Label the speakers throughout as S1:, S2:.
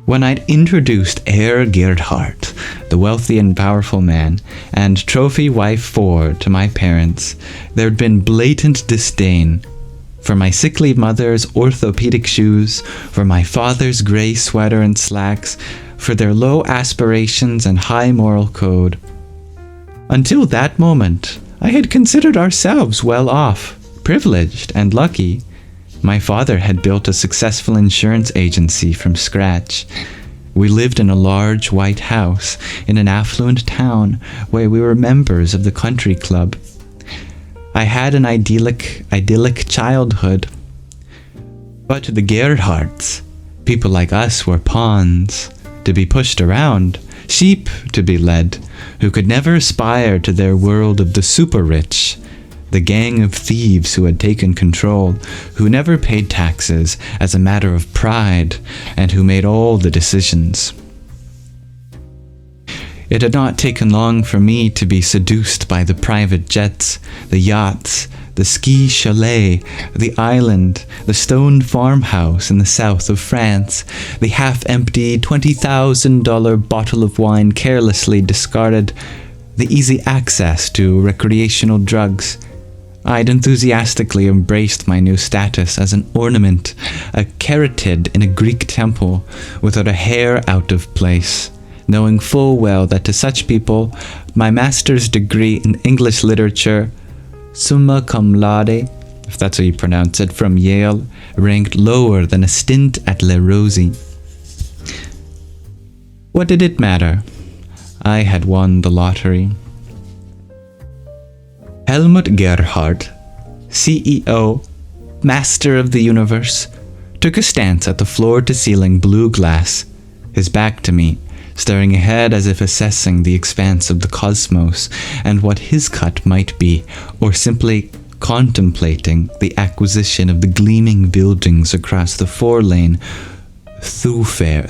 S1: When I'd introduced Herr Gerhardt, the wealthy and powerful man, and trophy wife 4 to my parents, there'd been blatant disdain for my sickly mother's orthopedic shoes, for my father's gray sweater and slacks, for their low aspirations and high moral code. Until that moment, I had considered ourselves well off, privileged, and lucky. My father had built a successful insurance agency from scratch. We lived in a large white house in an affluent town where we were members of the country club. I had an idyllic childhood. But to the Gerhardts, people like us were pawns, to be pushed around, sheep to be led, who could never aspire to their world of the super-rich, the gang of thieves who had taken control, who never paid taxes as a matter of pride, and who made all the decisions. It had not taken long for me to be seduced by the private jets, the yachts, the ski chalet, the island, the stone farmhouse in the south of France, the half-empty $20,000 bottle of wine carelessly discarded, the easy access to recreational drugs. I'd enthusiastically embraced my new status as an ornament, a caryatid in a Greek temple, without a hair out of place, knowing full well that to such people, my master's degree in English literature, summa cum laude, if that's how you pronounce it, from Yale, ranked lower than a stint at Le Rosey. What did it matter? I had won the lottery. Helmut Gerhardt, CEO, master of the universe, took a stance at the floor-to-ceiling blue glass, his back to me, staring ahead as if assessing the expanse of the cosmos and what his cut might be, or simply contemplating the acquisition of the gleaming buildings across the four-lane thoroughfare.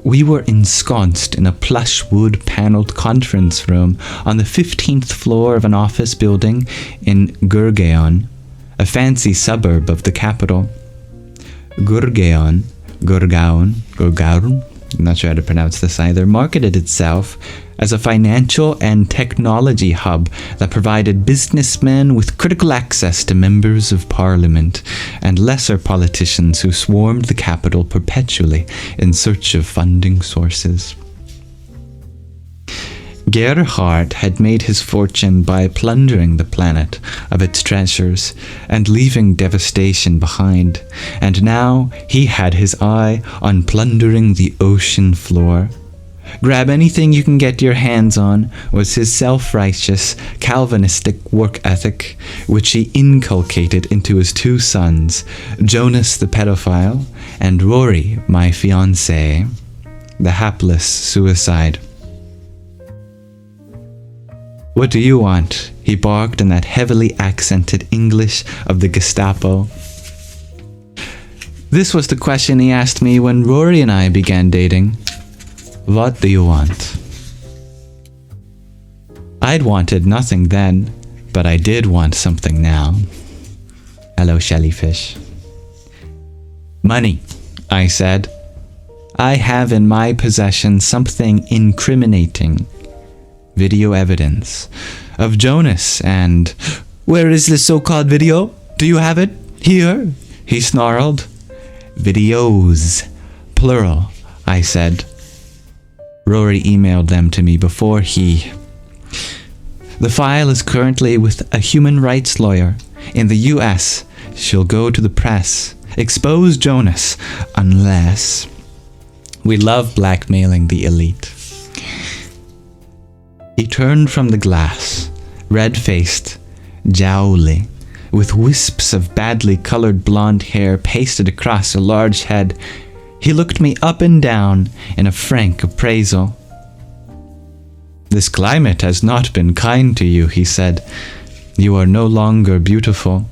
S1: We were ensconced in a plush wood-paneled conference room on the 15th floor of an office building in Gurgaon, a fancy suburb of the capital. Gurgaon, I'm not sure how to pronounce this either, marketed itself as a financial and technology hub that provided businessmen with critical access to members of parliament and lesser politicians who swarmed the capital perpetually in search of funding sources. Gerhardt had made his fortune by plundering the planet of its treasures and leaving devastation behind, and now he had his eye on plundering the ocean floor. Grab anything you can get your hands on was his self-righteous, Calvinistic work ethic, which he inculcated into his two sons, Jonas the pedophile, and Rory, my fiancé, the hapless suicide. "What do you want?" he barked in that heavily accented English of the Gestapo. This was the question he asked me when Rory and I began dating. "What do you want?" I'd wanted nothing then, but I did want something now. Hello, Shellyfish. "Money," I said. "I have in my possession something incriminating. Video evidence of Jonas and..." "Where is this so-called video? Do you have it? Here?" he snarled. "Videos, plural," I said. Rory emailed them to me before he... "The file is currently with a human rights lawyer in the US. She'll go to the press. Expose Jonas, unless..." We love blackmailing the elite. He turned from the glass, red-faced, jowly, with wisps of badly colored blonde hair pasted across a large head. He looked me up and down in a frank appraisal. "This climate has not been kind to you," he said. "You are no longer beautiful.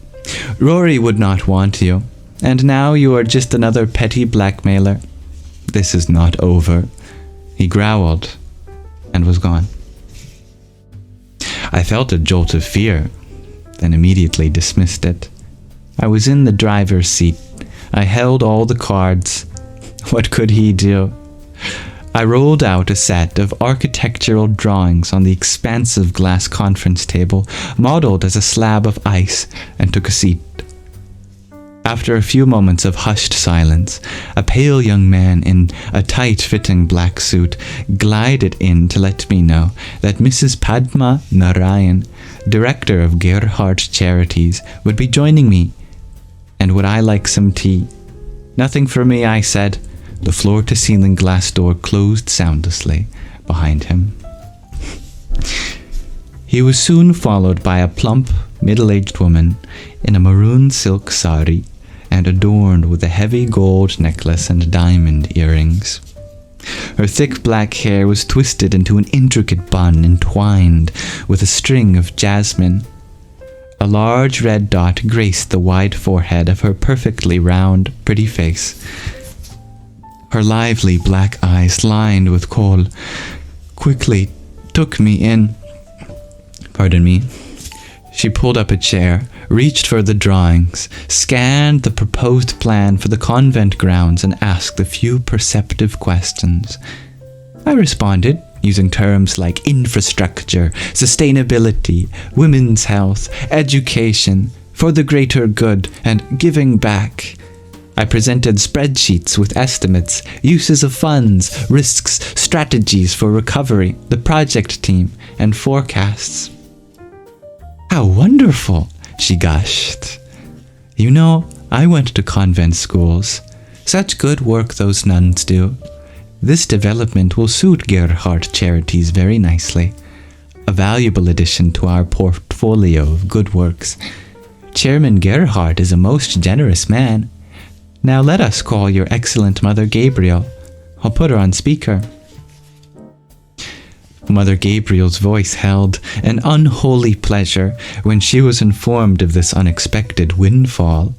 S1: Rory would not want you, and now you are just another petty blackmailer. This is not over." He growled and was gone. I felt a jolt of fear, then immediately dismissed it. I was in the driver's seat, I held all the cards. What could he do? I rolled out a set of architectural drawings on the expansive glass conference table, modeled as a slab of ice, and took a seat. After a few moments of hushed silence, a pale young man in a tight-fitting black suit glided in to let me know that Mrs. Padma Narayan, director of Gerhardt Charities, would be joining me, and would I like some tea? Nothing for me, I said. The floor-to-ceiling glass door closed soundlessly behind him. He was soon followed by a plump, middle-aged woman in a maroon silk sari and adorned with a heavy gold necklace and diamond earrings. Her thick black hair was twisted into an intricate bun entwined with a string of jasmine. A large red dot graced the wide forehead of her perfectly round, pretty face. Her lively black eyes, lined with kohl, quickly took me in. Pardon me. She pulled up a chair, reached for the drawings, scanned the proposed plan for the convent grounds, and asked a few perceptive questions. I responded, using terms like infrastructure, sustainability, women's health, education, for the greater good, and giving back. I presented spreadsheets with estimates, uses of funds, risks, strategies for recovery, the project team, and forecasts. "How wonderful!" she gushed. "You know, I went to convent schools. Such good work those nuns do. This development will suit Gerhardt Charities very nicely. A valuable addition to our portfolio of good works. Chairman Gerhardt is a most generous man. Now let us call your excellent Mother Gabriel. I'll put her on speaker." Mother Gabriel's voice held an unholy pleasure when she was informed of this unexpected windfall.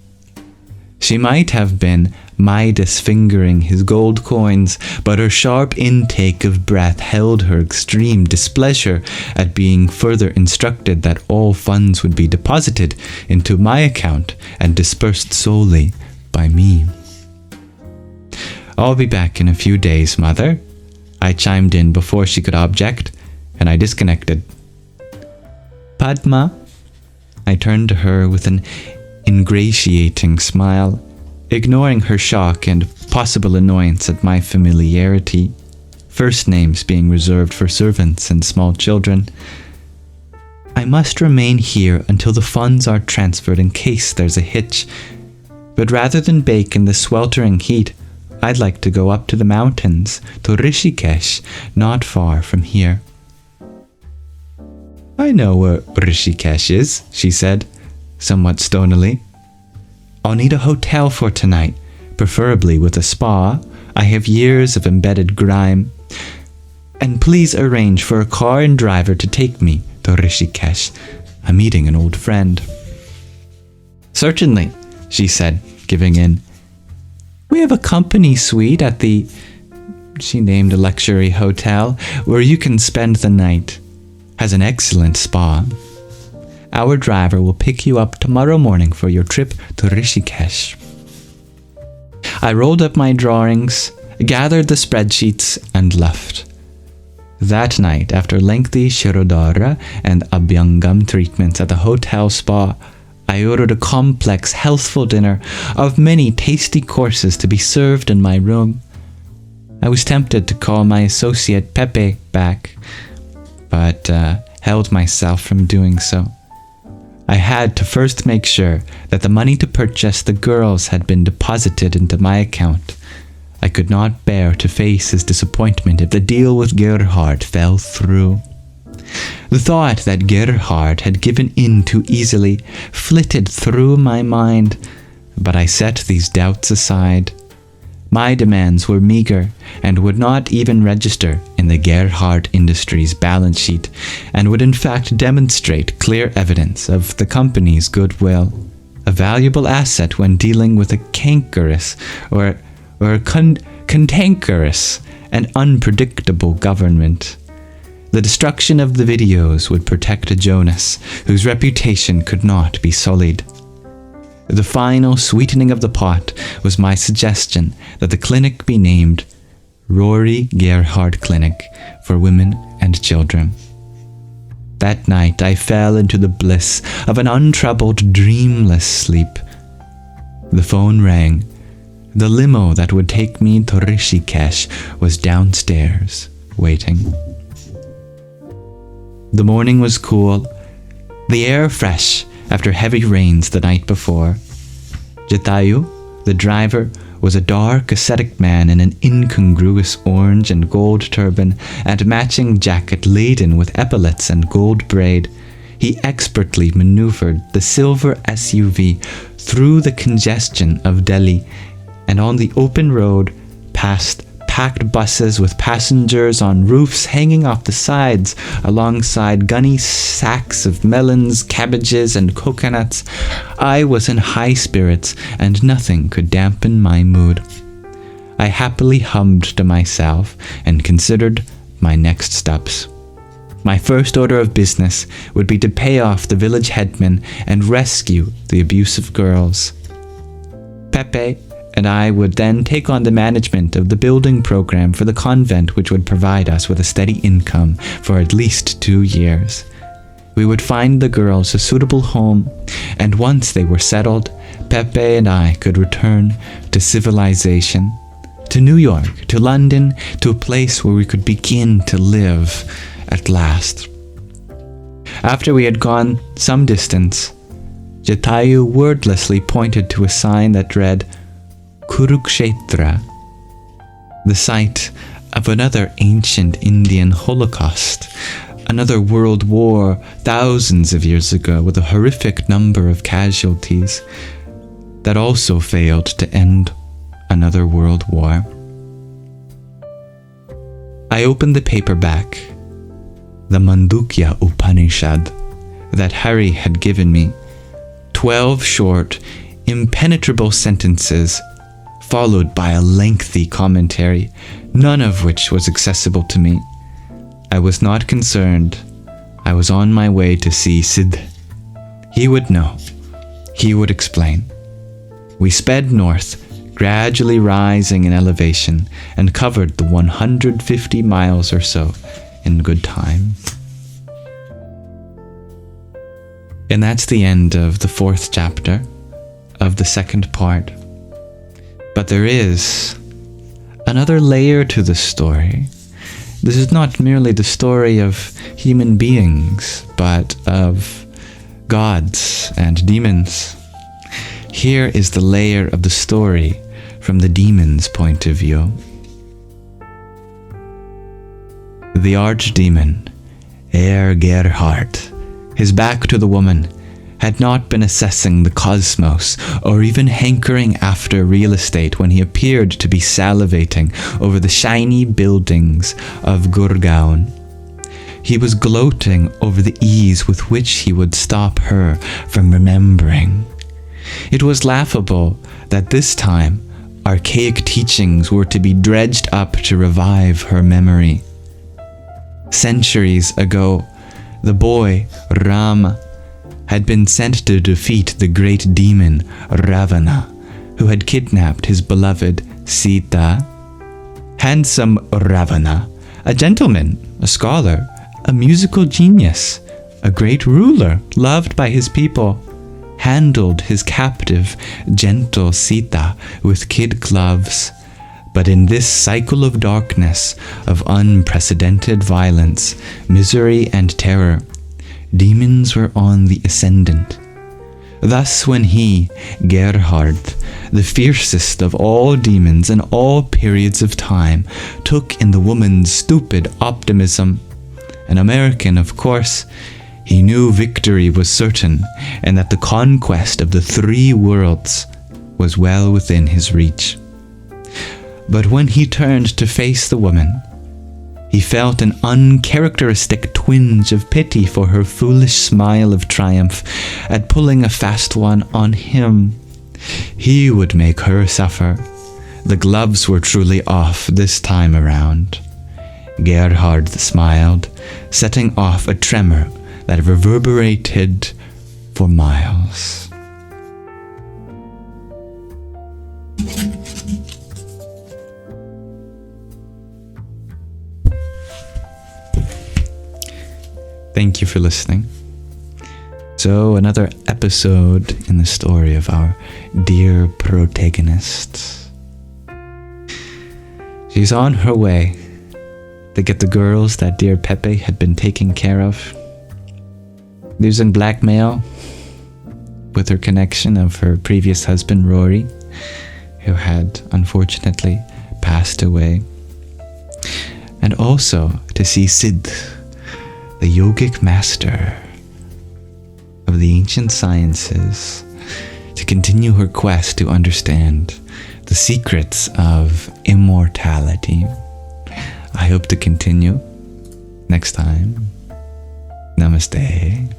S1: She might have been Midas fingering his gold coins, but her sharp intake of breath held her extreme displeasure at being further instructed that all funds would be deposited into my account and dispersed solely by me. "I'll be back in a few days, Mother," I chimed in before she could object, and I disconnected. "Padma?" I turned to her with an ingratiating smile, ignoring her shock and possible annoyance at my familiarity, first names being reserved for servants and small children. "I must remain here until the funds are transferred in case there's a hitch. But rather than bake in the sweltering heat, I'd like to go up to the mountains, to Rishikesh, not far from here." "I know where Rishikesh is," she said, somewhat stonily. "I'll need a hotel for tonight, preferably with a spa. I have years of embedded grime. And please arrange for a car and driver to take me to Rishikesh. I'm meeting an old friend." "Certainly," she said, giving in. "We have a company suite at the," she named a luxury hotel, "where you can spend the night. Has an excellent spa. Our driver will pick you up tomorrow morning for your trip to Rishikesh." I rolled up my drawings, gathered the spreadsheets, and left. That night, after lengthy Shirodhara and Abhyangam treatments at the hotel spa, I ordered a complex, healthful dinner of many tasty courses to be served in my room. I was tempted to call my associate Pepe back, but held myself from doing so. I had to first make sure that the money to purchase the girls had been deposited into my account. I could not bear to face his disappointment if the deal with Gerhardt fell through. The thought that Gerhardt had given in too easily flitted through my mind, but I set these doubts aside. My demands were meager and would not even register in the Gerhardt Industries balance sheet, and would in fact demonstrate clear evidence of the company's goodwill, a valuable asset when dealing with a cankerous or cantankerous and unpredictable government. The destruction of the videos would protect Jonas, whose reputation could not be sullied. The final sweetening of the pot was my suggestion that the clinic be named Rory Gerhard Clinic for Women and Children. That night I fell into the bliss of an untroubled, dreamless sleep. The phone rang. The limo that would take me to Rishikesh was downstairs, waiting. The morning was cool, the air fresh after heavy rains the night before. Jatayu, the driver, was a dark, ascetic man in an incongruous orange and gold turban and matching jacket laden with epaulets and gold braid. He expertly maneuvered the silver SUV through the congestion of Delhi and on the open road past packed buses with passengers on roofs hanging off the sides alongside gunny sacks of melons, cabbages, and coconuts. I was in high spirits and nothing could dampen my mood. I happily hummed to myself and considered my next steps. My first order of business would be to pay off the village headman and rescue the abusive girls. Pepe and I would then take on the management of the building program for the convent, which would provide us with a steady income for at least 2 years. We would find the girls a suitable home, and once they were settled, Pepe and I could return to civilization, to New York, to London, to a place where we could begin to live at last. After we had gone some distance, Jatayu wordlessly pointed to a sign that read, Kurukshetra, the site of another ancient Indian Holocaust, another world war thousands of years ago with a horrific number of casualties that also failed to end another world war. I opened the paperback, the Mandukya Upanishad, that Hari had given me, 12 short, impenetrable sentences followed by a lengthy commentary, none of which was accessible to me. I was not concerned. I was on my way to see Sid. He would know. He would explain. We sped north, gradually rising in elevation, and covered the 150 miles or so in good time. And that's the end of the 4th chapter of the 2nd part. But there is another layer to the story. This is not merely the story of human beings, but of gods and demons. Here is the layer of the story from the demon's point of view. The archdemon, Gerhard, his back to the woman, had not been assessing the cosmos or even hankering after real estate when he appeared to be salivating over the shiny buildings of Gurgaon. He was gloating over the ease with which he would stop her from remembering. It was laughable that this time archaic teachings were to be dredged up to revive her memory. Centuries ago, the boy, Rama, had been sent to defeat the great demon Ravana, who had kidnapped his beloved Sita. Handsome Ravana, a gentleman, a scholar, a musical genius, a great ruler loved by his people, handled his captive, gentle Sita with kid gloves. But in this cycle of darkness, of unprecedented violence, misery, and terror, demons were on the ascendant. Thus when he, Gerhard, the fiercest of all demons in all periods of time, took in the woman's stupid optimism, an American of course, he knew victory was certain and that the conquest of the 3 worlds was well within his reach. But when he turned to face the woman, he felt an uncharacteristic twinge of pity for her foolish smile of triumph at pulling a fast one on him. He would make her suffer. The gloves were truly off this time around. Gerhard smiled, setting off a tremor that reverberated for miles. Thank you for listening. So, another episode in the story of our dear protagonist. She's on her way to get the girls that dear Pepe had been taking care of, using blackmail with her connection of her previous husband, Rory, who had unfortunately passed away. And also to see Sid, the yogic master of the ancient sciences, to continue her quest to understand the secrets of immortality. I hope to continue next time. Namaste.